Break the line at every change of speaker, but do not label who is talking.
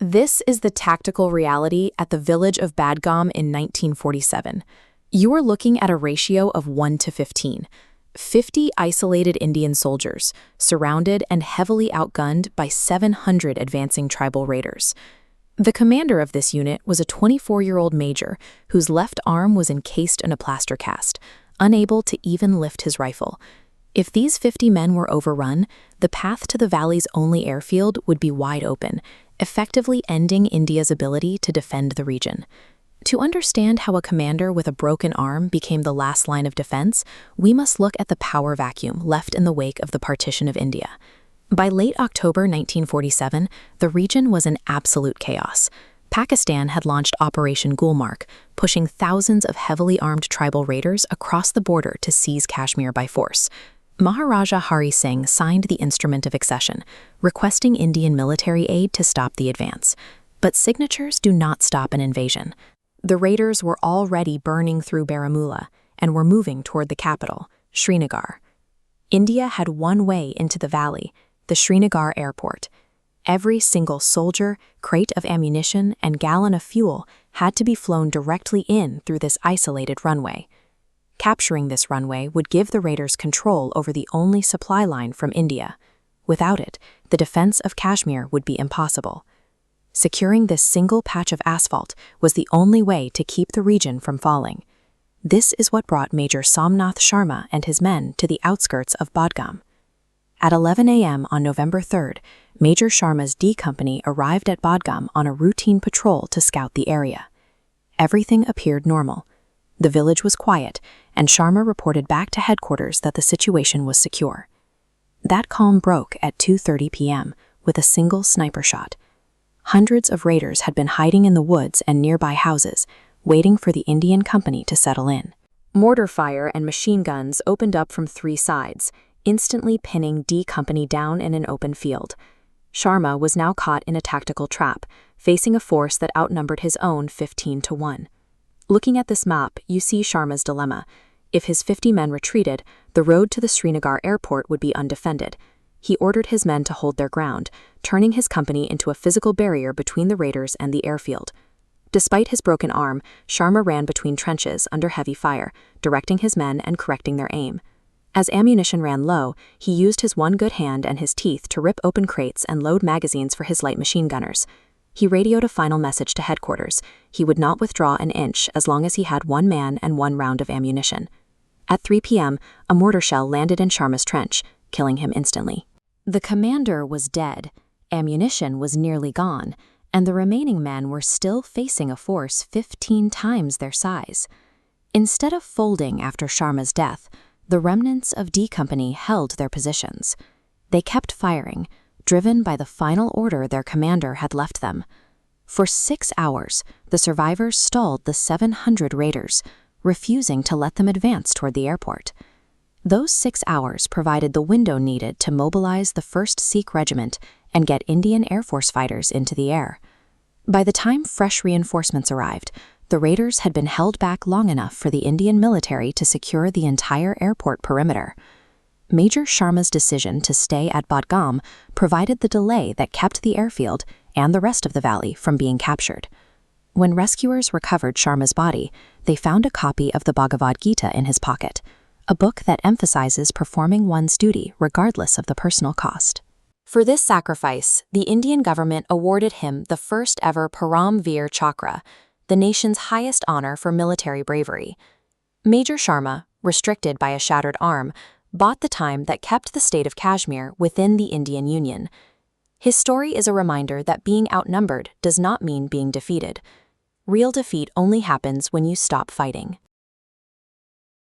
This is the tactical reality at the village of Badgam in 1947. You are looking at a ratio of 1 to 15. 50 isolated Indian soldiers, surrounded and heavily outgunned by 700 advancing tribal raiders. The commander of this unit was a 24-year-old major whose left arm was encased in a plaster cast, unable to even lift his rifle. If these 50 men were overrun, the path to the valley's only airfield would be wide open, effectively ending India's ability to defend the region. To understand how a commander with a broken arm became the last line of defense, we must look at the power vacuum left in the wake of the partition of India. By late October 1947, the region was in absolute chaos. Pakistan had launched Operation Gulmarg, pushing thousands of heavily armed tribal raiders across the border to seize Kashmir by force. Maharaja Hari Singh signed the Instrument of Accession, requesting Indian military aid to stop the advance. But signatures do not stop an invasion. The raiders were already burning through Baramulla and were moving toward the capital, Srinagar. India had one way into the valley, the Srinagar airport. Every single soldier, crate of ammunition, and gallon of fuel had to be flown directly in through this isolated runway. Capturing this runway would give the raiders control over the only supply line from India. Without it, the defense of Kashmir would be impossible. Securing this single patch of asphalt was the only way to keep the region from falling. This is what brought Major Somnath Sharma and his men to the outskirts of Badgam. At 11 a.m. on November 3rd, Major Sharma's D Company arrived at Badgam on a routine patrol to scout the area. Everything appeared normal. The village was quiet, and Sharma reported back to headquarters that the situation was secure. That calm broke at 2:30 p.m. with a single sniper shot. Hundreds of raiders had been hiding in the woods and nearby houses, waiting for the Indian company to settle in. Mortar fire and machine guns opened up from 3 sides, instantly pinning D Company down in an open field. Sharma was now caught in a tactical trap, facing a force that outnumbered his own 15 to 1. Looking at this map, you see Sharma's dilemma. If his 50 men retreated, the road to the Srinagar airport would be undefended. He ordered his men to hold their ground, turning his company into a physical barrier between the raiders and the airfield. Despite his broken arm, Sharma ran between trenches under heavy fire, directing his men and correcting their aim. As ammunition ran low, he used his one good hand and his teeth to rip open crates and load magazines for his light machine gunners. He radioed a final message to headquarters. He would not withdraw an inch as long as he had 1 man and 1 round of ammunition. At 3 p.m., a mortar shell landed in Sharma's trench, killing him instantly. The commander was dead, ammunition was nearly gone, and the remaining men were still facing a force 15 times their size. Instead of folding after Sharma's death, the remnants of D Company held their positions. They kept firing, driven by the final order their commander had left them. For 6 hours, the survivors stalled the 700 raiders, refusing to let them advance toward the airport. Those 6 hours provided the window needed to mobilize the 1st Sikh Regiment and get Indian Air Force fighters into the air. By the time fresh reinforcements arrived, the raiders had been held back long enough for the Indian military to secure the entire airport perimeter. Major Sharma's decision to stay at Badgam provided the delay that kept the airfield and the rest of the valley from being captured. When rescuers recovered Sharma's body, they found a copy of the Bhagavad Gita in his pocket, a book that emphasizes performing one's duty regardless of the personal cost. For this sacrifice, the Indian government awarded him the first ever Param Vir Chakra, the nation's highest honor for military bravery. Major Sharma, restricted by a shattered arm, bought the time that kept the state of Kashmir within the Indian Union. His story is a reminder that being outnumbered does not mean being defeated. Real defeat only happens when you stop fighting.